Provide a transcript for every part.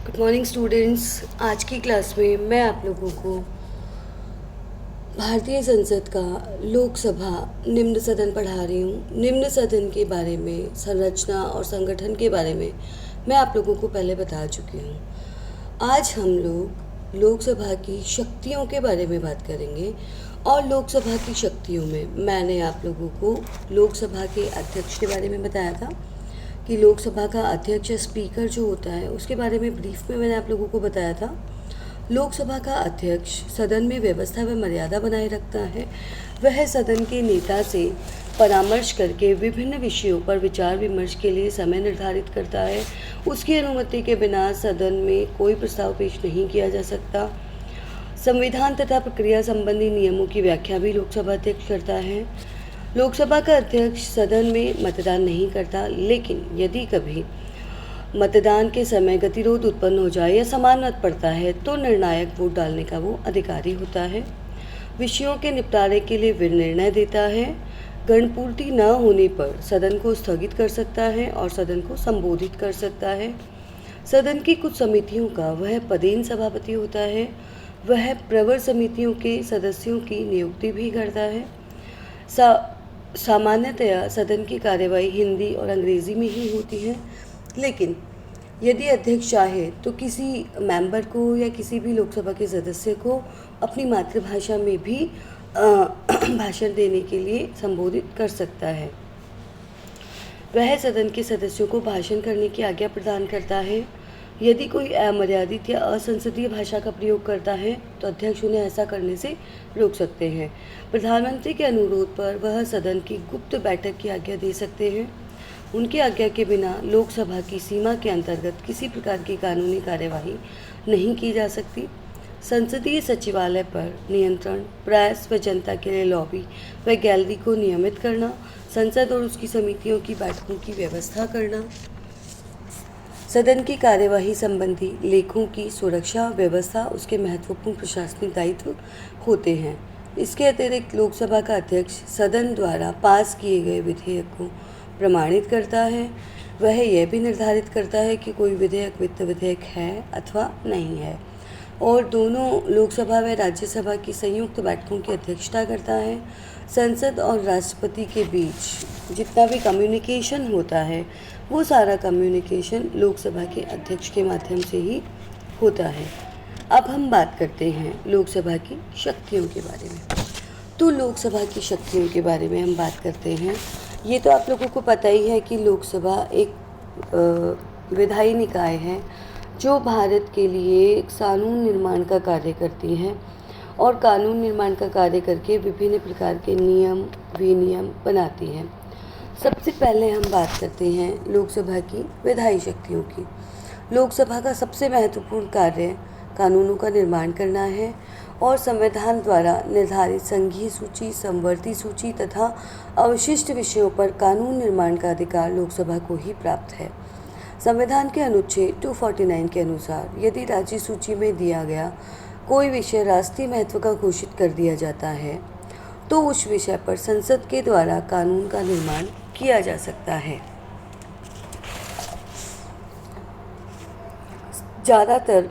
Good morning students. आज की class में मैं आप लोगों को भारतीय संसद का लोकसभा निम्न सदन पढ़ा रही हूँ। निम्न सदन के बारे में, संरचना और संगठन के बारे में मैं आप लोगों को पहले बता चुकी हूँ। आज हम लोग लोकसभा की शक्तियों के बारे में बात करेंगे और लोकसभा की शक्तियों में मैंने आप लोगों को लोकसभा के अध्यक्ष के बारे में बताया था कि लोकसभा का अध्यक्ष स्पीकर जो होता है उसके बारे में ब्रीफ में मैंने आप लोगों को बताया था। लोकसभा का अध्यक्ष सदन में व्यवस्था व मर्यादा बनाए रखता है। वह सदन के नेता से परामर्श करके विभिन्न विषयों पर विचार विमर्श के लिए समय निर्धारित करता है। उसकी अनुमति के बिना सदन में कोई प्रस्ताव पेश नहीं किया जा सकता। संविधान तथा प्रक्रिया संबंधी नियमों की व्याख्या भी लोकसभा अध्यक्ष करता है। लोकसभा का अध्यक्ष सदन में मतदान नहीं करता, लेकिन यदि कभी मतदान के समय गतिरोध उत्पन्न हो जाए या समान मत पड़ता है तो निर्णायक वोट डालने का वो अधिकारी होता है। विषयों के निपटारे के लिए वे निर्णय देता है। गणपूर्ति न होने पर सदन को स्थगित कर सकता है और सदन को संबोधित कर सकता है। सदन की कुछ समितियों का वह पदेन सभापति होता है। वह प्रवर समितियों के सदस्यों की नियुक्ति भी करता है। सामान्यतया सदन की कार्यवाही हिंदी और अंग्रेज़ी में ही होती है, लेकिन यदि अध्यक्ष चाहे तो किसी मेंबर को या किसी भी लोकसभा के सदस्य को अपनी मातृभाषा में भी भाषण देने के लिए संबोधित कर सकता है। वह सदन के सदस्यों को भाषण करने की आज्ञा प्रदान करता है। यदि कोई अमर्यादित या असंसदीय भाषा का प्रयोग करता है तो अध्यक्ष उन्हें ऐसा करने से रोक सकते हैं। प्रधानमंत्री के अनुरोध पर वह सदन की गुप्त बैठक की आज्ञा दे सकते हैं। उनकी आज्ञा के बिना लोकसभा की सीमा के अंतर्गत किसी प्रकार की कानूनी कार्यवाही नहीं की जा सकती। संसदीय सचिवालय पर नियंत्रण, प्रेस व जनता के लिए लॉबी व गैलरी को नियमित करना, संसद और उसकी समितियों की बैठकों की व्यवस्था करना, सदन की कार्यवाही संबंधी लेखों की सुरक्षा व्यवस्था उसके महत्वपूर्ण प्रशासनिक दायित्व होते हैं। इसके अतिरिक्त लोकसभा का अध्यक्ष सदन द्वारा पास किए गए विधेयक को प्रमाणित करता है। वह यह भी निर्धारित करता है कि कोई विधेयक वित्त विधेयक है अथवा नहीं है, और दोनों लोकसभा व राज्यसभा की संयुक्त बैठकों की अध्यक्षता करता है। संसद और राष्ट्रपति के बीच जितना भी कम्युनिकेशन होता है वो सारा कम्युनिकेशन लोकसभा के अध्यक्ष के माध्यम से ही होता है। अब हम बात करते हैं लोकसभा की शक्तियों के बारे में। तो लोकसभा की शक्तियों के बारे में हम बात करते हैं। ये तो आप लोगों को पता ही है कि लोकसभा एक विधायी निकाय है जो भारत के लिए कानून निर्माण का कार्य करती है और कानून निर्माण का कार्य करके विभिन्न प्रकार के नियम विनियम बनाती है। सबसे पहले हम बात करते हैं लोकसभा की विधायी शक्तियों की। लोकसभा का सबसे महत्वपूर्ण कार्य कानूनों का निर्माण करना है और संविधान द्वारा निर्धारित संघीय सूची, समवर्ती सूची तथा अवशिष्ट विषयों पर कानून निर्माण का अधिकार लोकसभा को ही प्राप्त है। संविधान के अनुच्छेद 249 के अनुसार यदि राज्य सूची में दिया गया कोई विषय राष्ट्रीय महत्व का घोषित कर दिया जाता है तो उस विषय पर संसद के द्वारा कानून का निर्माण किया जा सकता है। ज़्यादातर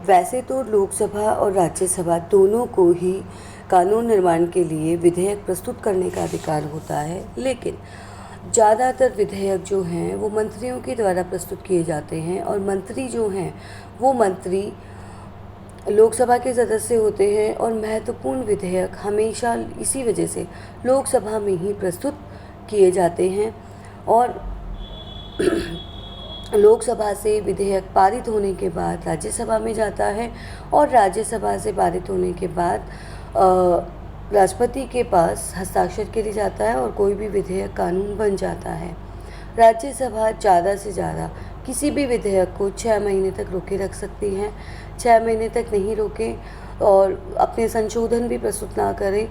वैसे तो लोकसभा और राज्यसभा दोनों को ही कानून निर्माण के लिए विधेयक प्रस्तुत करने का अधिकार होता है, लेकिन ज़्यादातर विधेयक जो हैं वो मंत्रियों के द्वारा प्रस्तुत किए जाते हैं और मंत्री जो हैं वो मंत्री लोकसभा के सदस्य होते हैं और महत्वपूर्ण विधेयक हमेशा इसी वजह से लोकसभा में ही प्रस्तुत किए जाते हैं। और लोकसभा से विधेयक पारित होने के बाद राज्यसभा में जाता है और राज्यसभा से पारित होने के बाद राष्ट्रपति के पास हस्ताक्षर के लिए जाता है और कोई भी विधेयक कानून बन जाता है। राज्यसभा ज़्यादा से ज़्यादा किसी भी विधेयक को 6 महीने तक रोके रख सकती हैं। 6 महीने तक नहीं रोके और अपने संशोधन भी प्रस्तुत ना करे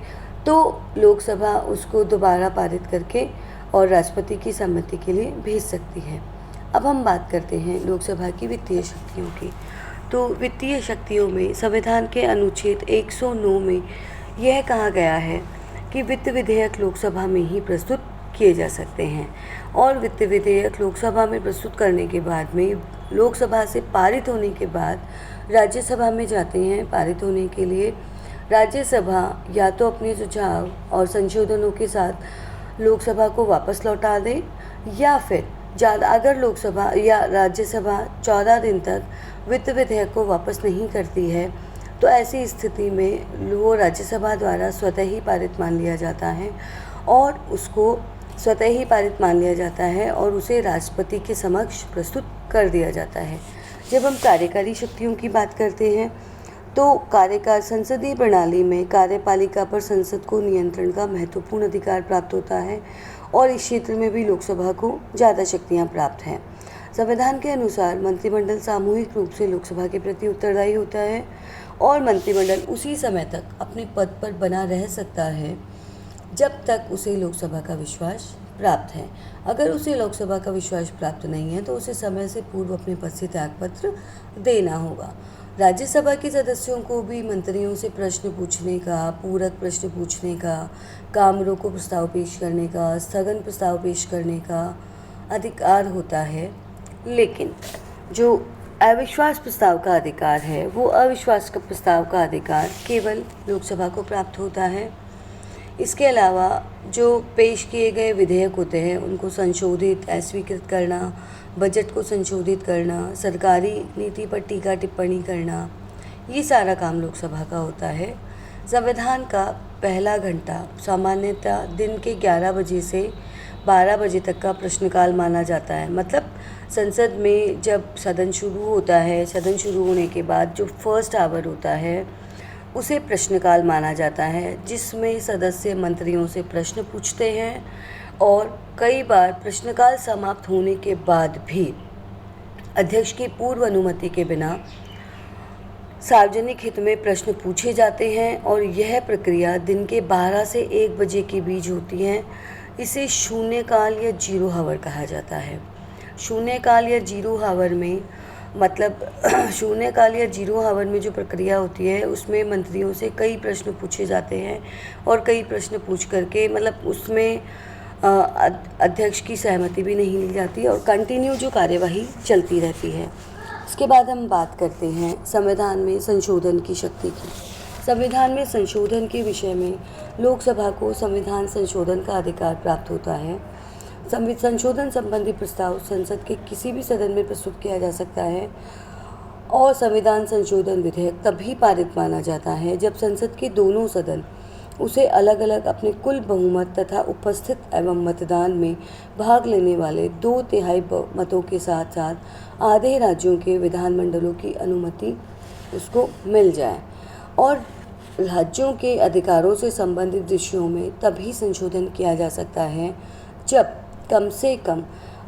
तो लोकसभा उसको दोबारा पारित करके और राष्ट्रपति की सम्मति के लिए भेज सकती है। अब हम बात करते हैं लोकसभा की वित्तीय शक्तियों की। तो वित्तीय शक्तियों में संविधान के अनुच्छेद 109 में यह कहा गया है कि वित्त विधेयक लोकसभा में ही प्रस्तुत किए जा सकते हैं और वित्त विधेयक लोकसभा में प्रस्तुत करने के बाद में लोकसभा से पारित होने के बाद राज्यसभा में जाते हैं पारित होने के लिए। राज्यसभा या तो अपने सुझाव और संशोधनों के साथ लोकसभा को वापस लौटा दे, या फिर ज़्यादा अगर लोकसभा या राज्यसभा 14 दिन तक वित्त विधेयक को वापस नहीं करती है तो ऐसी स्थिति में वो राज्यसभा द्वारा स्वतः ही पारित मान लिया जाता है और उसे राष्ट्रपति के समक्ष प्रस्तुत कर दिया जाता है। जब हम कार्यकारी शक्तियों की बात करते हैं तो कार्यकाल संसदीय प्रणाली में कार्यपालिका पर संसद को नियंत्रण का महत्वपूर्ण अधिकार प्राप्त होता है और इस क्षेत्र में भी लोकसभा को ज़्यादा शक्तियाँ प्राप्त हैं। संविधान के अनुसार मंत्रिमंडल सामूहिक रूप से लोकसभा के प्रति उत्तरदायी होता है और मंत्रिमंडल उसी समय तक अपने पद पर बना रह सकता है जब तक उसे लोकसभा का विश्वास प्राप्त है। अगर उसे लोकसभा का विश्वास प्राप्त नहीं है तो उसे समय से पूर्व अपने पद से त्यागपत्र देना होगा। राज्यसभा के सदस्यों को भी मंत्रियों से प्रश्न पूछने का, पूरक प्रश्न पूछने का, काम रोको प्रस्ताव पेश करने का, स्थगन प्रस्ताव पेश करने का अधिकार होता है, लेकिन जो अविश्वास प्रस्ताव का अधिकार है वो अविश्वास का प्रस्ताव का अधिकार केवल लोकसभा को प्राप्त होता है। इसके अलावा जो पेश किए गए विधेयक होते हैं उनको संशोधित अस्वीकृत करना, बजट को संशोधित करना, सरकारी नीति पर टीका टिप्पणी करना, ये सारा काम लोकसभा का होता है। संविधान का पहला घंटा सामान्यतः दिन के 11 बजे से 12 बजे तक का प्रश्नकाल माना जाता है। मतलब संसद में जब सदन शुरू होता है, सदन शुरू होने के बाद जो फर्स्ट आवर होता है उसे प्रश्नकाल माना जाता है, जिसमें सदस्य मंत्रियों से प्रश्न पूछते हैं और कई बार प्रश्नकाल समाप्त होने के बाद भी अध्यक्ष की पूर्व अनुमति के बिना सार्वजनिक हित में प्रश्न पूछे जाते हैं और यह प्रक्रिया दिन के 12 से 1 बजे के बीच होती है। इसे शून्यकाल या जीरो हावर कहा जाता है। शून्यकाल या जीरो हावर में शून्यकाल या जीरो हावर में जो प्रक्रिया होती है उसमें मंत्रियों से कई प्रश्न पूछे जाते हैं और कई प्रश्न पूछ करके उसमें अध्यक्ष की सहमति भी नहीं ली जाती और कंटिन्यू जो कार्यवाही चलती रहती है। इसके बाद हम बात करते हैं संविधान में संशोधन की शक्ति की। संविधान में संशोधन के विषय में लोकसभा को संविधान संशोधन का अधिकार प्राप्त होता है। संशोधन संबंधी प्रस्ताव संसद के किसी भी सदन में प्रस्तुत किया जा सकता है और संविधान संशोधन विधेयक तभी पारित माना जाता है जब संसद के दोनों सदन उसे अलग अलग अपने कुल बहुमत तथा उपस्थित एवं मतदान में भाग लेने वाले 2/3 मतों के साथ साथ आधे राज्यों के विधानमंडलों की अनुमति उसको मिल जाए। और राज्यों के अधिकारों से संबंधित विषयों में तभी संशोधन किया जा सकता है जब कम से कम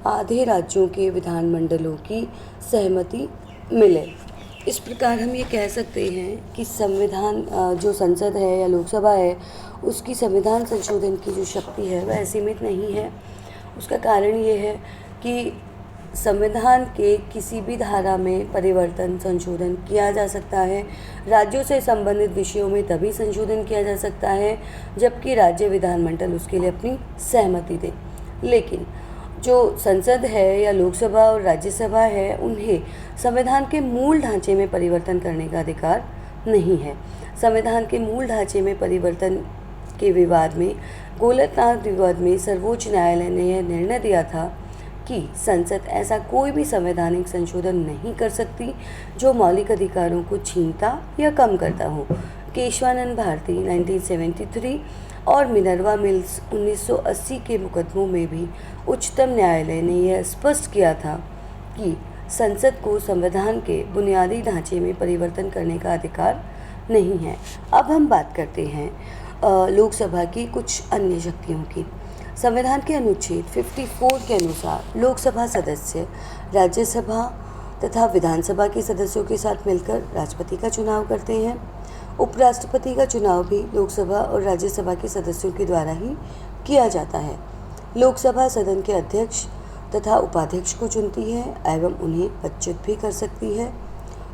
आधे राज्यों के विधानमंडलों की सहमति मिले। इस प्रकार हम ये कह सकते हैं कि संविधान जो संसद है या लोकसभा है उसकी संविधान संशोधन की जो शक्ति है वह असीमित नहीं है। उसका कारण ये है कि संविधान के किसी भी धारा में परिवर्तन संशोधन किया जा सकता है। राज्यों से संबंधित विषयों में तभी संशोधन किया जा सकता है जबकि राज्य विधानमंडल उसके लिए अपनी सहमति दे। लेकिन जो संसद है या लोकसभा और राज्यसभा है उन्हें संविधान के मूल ढांचे में परिवर्तन करने का अधिकार नहीं है। संविधान के मूल ढांचे में परिवर्तन के विवाद में गोलकनाथ विवाद में सर्वोच्च न्यायालय ने यह निर्णय दिया था कि संसद ऐसा कोई भी संवैधानिक संशोधन नहीं कर सकती जो मौलिक अधिकारों को छीनता या कम करता हो। केशवानंद भारती 1973 और मिनर्वा मिल्स 1980 के मुकदमों में भी उच्चतम न्यायालय ने यह स्पष्ट किया था कि संसद को संविधान के बुनियादी ढांचे में परिवर्तन करने का अधिकार नहीं है। अब हम बात करते हैं लोकसभा की कुछ अन्य शक्तियों की। संविधान के अनुच्छेद 54 के अनुसार लोकसभा सदस्य राज्यसभा तथा विधानसभा के सदस्यों के साथ मिलकर राष्ट्रपति का चुनाव करते हैं। उपराष्ट्रपति का चुनाव भी लोकसभा और राज्यसभा के सदस्यों के द्वारा ही किया जाता है। लोकसभा सदन के अध्यक्ष तथा उपाध्यक्ष को चुनती है एवं उन्हें पदच्युत भी कर सकती है।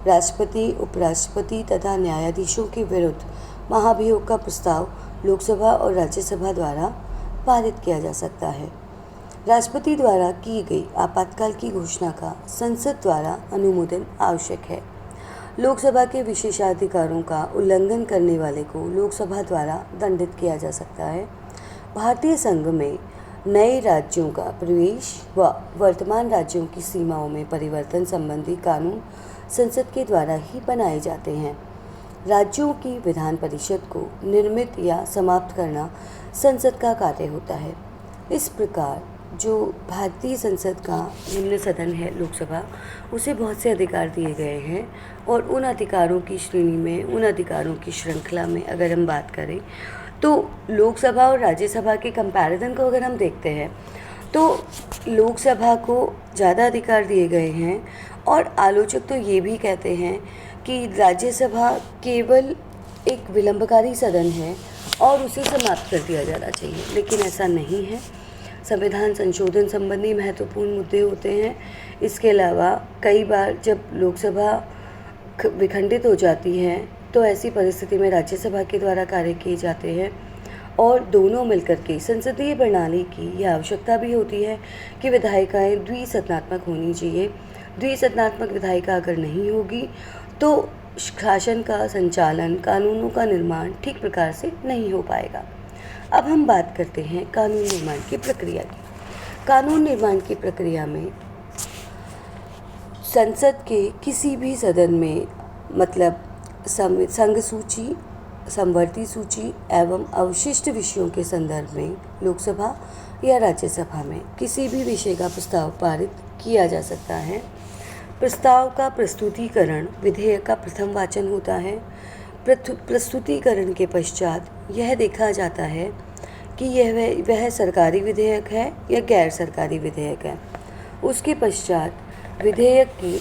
राष्ट्रपति, उपराष्ट्रपति तथा न्यायाधीशों के विरुद्ध महाभियोग का प्रस्ताव लोकसभा और राज्यसभा द्वारा पारित किया जा सकता है। राष्ट्रपति द्वारा की गई आपातकाल की घोषणा का संसद द्वारा अनुमोदन आवश्यक है। लोकसभा के विशेषाधिकारों का उल्लंघन करने वाले को लोकसभा द्वारा दंडित किया जा सकता है। भारतीय संघ में नए राज्यों का प्रवेश व वर्तमान राज्यों की सीमाओं में परिवर्तन संबंधी कानून संसद के द्वारा ही बनाए जाते हैं। राज्यों की विधान परिषद को निर्मित या समाप्त करना संसद का कार्य होता है। इस प्रकार जो भारतीय संसद का निम्न सदन है लोकसभा, उसे बहुत से अधिकार दिए गए हैं और उन अधिकारों की श्रेणी में, उन अधिकारों की श्रृंखला में अगर हम बात करें तो लोकसभा और राज्यसभा के कंपैरिजन को अगर हम देखते हैं तो लोकसभा को ज़्यादा अधिकार दिए गए हैं और आलोचक तो ये भी कहते हैं कि राज्यसभा केवल एक विलंबकारी सदन है और उसे समाप्त कर दिया जाना चाहिए, लेकिन ऐसा नहीं है। संविधान संशोधन संबंधी महत्वपूर्ण मुद्दे होते हैं। इसके अलावा कई बार जब लोकसभा विखंडित हो जाती है तो ऐसी परिस्थिति में राज्यसभा के द्वारा कार्य किए जाते हैं और दोनों मिलकर के संसदीय प्रणाली की यह आवश्यकता भी होती है कि विधायिकाएँ द्विसदनात्मक होनी चाहिए। द्विसदनात्मक विधायिका अगर नहीं होगी तो शासन का संचालन, कानूनों का निर्माण ठीक प्रकार से नहीं हो पाएगा। अब हम बात करते हैं कानून निर्माण की प्रक्रिया की। कानून निर्माण की प्रक्रिया में संसद के किसी भी सदन में मतलब संघ सूची, समवर्ती सूची एवं अवशिष्ट विषयों के संदर्भ में लोकसभा या राज्यसभा में किसी भी विषय का प्रस्ताव पारित किया जा सकता है। प्रस्ताव का प्रस्तुतिकरण विधेयक का प्रथम वाचन होता है। प्रस्तुतिकरण के पश्चात यह देखा जाता है कि यह वह सरकारी विधेयक है या गैर सरकारी विधेयक है। उसके पश्चात विधेयक के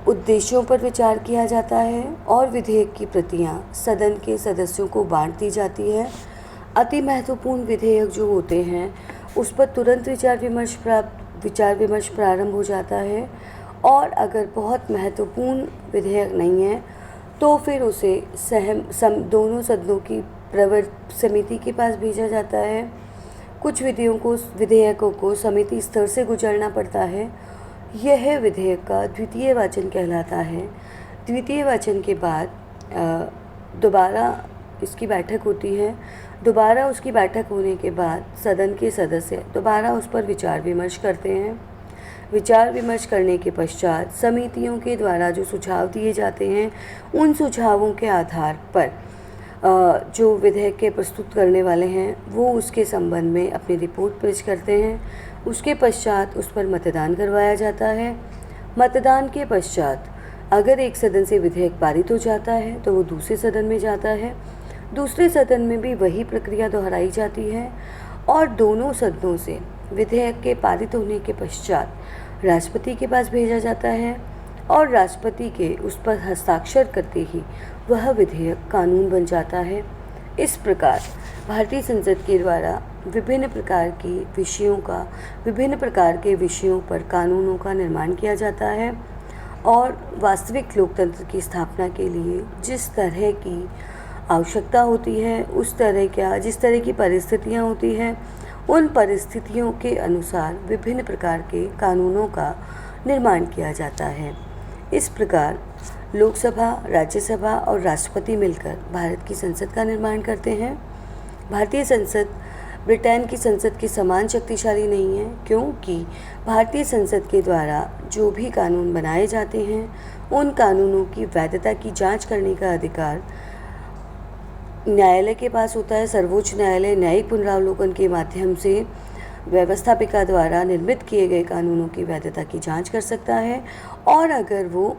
उद्देश्यों पर विचार किया जाता है और विधेयक की प्रतियां सदन के सदस्यों को बांट दी जाती है। अति महत्वपूर्ण विधेयक जो होते हैं उस पर तुरंत विचार विमर्श प्रारंभ हो जाता है और अगर बहुत महत्वपूर्ण विधेयक नहीं है तो फिर उसे दोनों सदनों की प्रवर समिति के पास भेजा जाता है। कुछ विधेयकों को समिति स्तर से गुजरना पड़ता है। यह विधेयक का द्वितीय वाचन कहलाता है। द्वितीय वाचन के बाद दोबारा इसकी बैठक होती है। दोबारा उसकी बैठक होने के बाद सदन के सदस्य दोबारा उस पर विचार विमर्श करते हैं। विचार विमर्श करने के पश्चात समितियों के द्वारा जो सुझाव दिए जाते हैं उन सुझावों के आधार पर जो विधेयक के प्रस्तुत करने वाले हैं वो उसके संबंध में अपनी रिपोर्ट पेश करते हैं। उसके पश्चात उस पर मतदान करवाया जाता है। मतदान के पश्चात अगर एक सदन से विधेयक पारित हो जाता है तो वो दूसरे सदन में जाता है। दूसरे सदन में भी वही प्रक्रिया दोहराई जाती है और दोनों सदनों से विधेयक के पारित होने के पश्चात राष्ट्रपति के पास भेजा जाता है और राष्ट्रपति के उस पर हस्ताक्षर करते ही वह विधेयक कानून बन जाता है। इस प्रकार भारतीय संसद के द्वारा विभिन्न प्रकार के विषयों पर कानूनों का निर्माण किया जाता है और वास्तविक लोकतंत्र की स्थापना के लिए जिस तरह की आवश्यकता होती है जिस तरह की परिस्थितियाँ होती हैं उन परिस्थितियों के अनुसार विभिन्न प्रकार के कानूनों का निर्माण किया जाता है। इस प्रकार लोकसभा, राज्यसभा और राष्ट्रपति मिलकर भारत की संसद का निर्माण करते हैं। भारतीय संसद ब्रिटेन की संसद के समान शक्तिशाली नहीं है, क्योंकि भारतीय संसद के द्वारा जो भी कानून बनाए जाते हैं उन कानूनों की वैधता की जांच करने का अधिकार न्यायालय के पास होता है। सर्वोच्च न्यायालय न्यायिक पुनरावलोकन के माध्यम से व्यवस्थापिका द्वारा निर्मित किए गए कानूनों की वैधता की जांच कर सकता है और अगर वो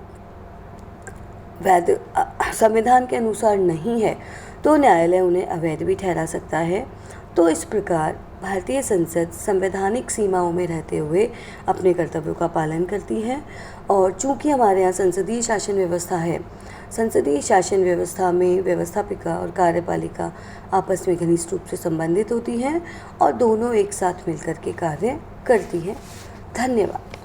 संविधान के अनुसार नहीं है तो न्यायालय उन्हें अवैध भी ठहरा सकता है। तो इस प्रकार भारतीय संसद संवैधानिक सीमाओं में रहते हुए अपने कर्तव्यों का पालन करती है। और चूंकि हमारे यहाँ संसदीय शासन व्यवस्था है, संसदीय शासन व्यवस्था में व्यवस्थापिका और कार्यपालिका आपस में घनिष्ठ रूप से संबंधित होती हैं और दोनों एक साथ मिलकर के कार्य करती हैं। धन्यवाद।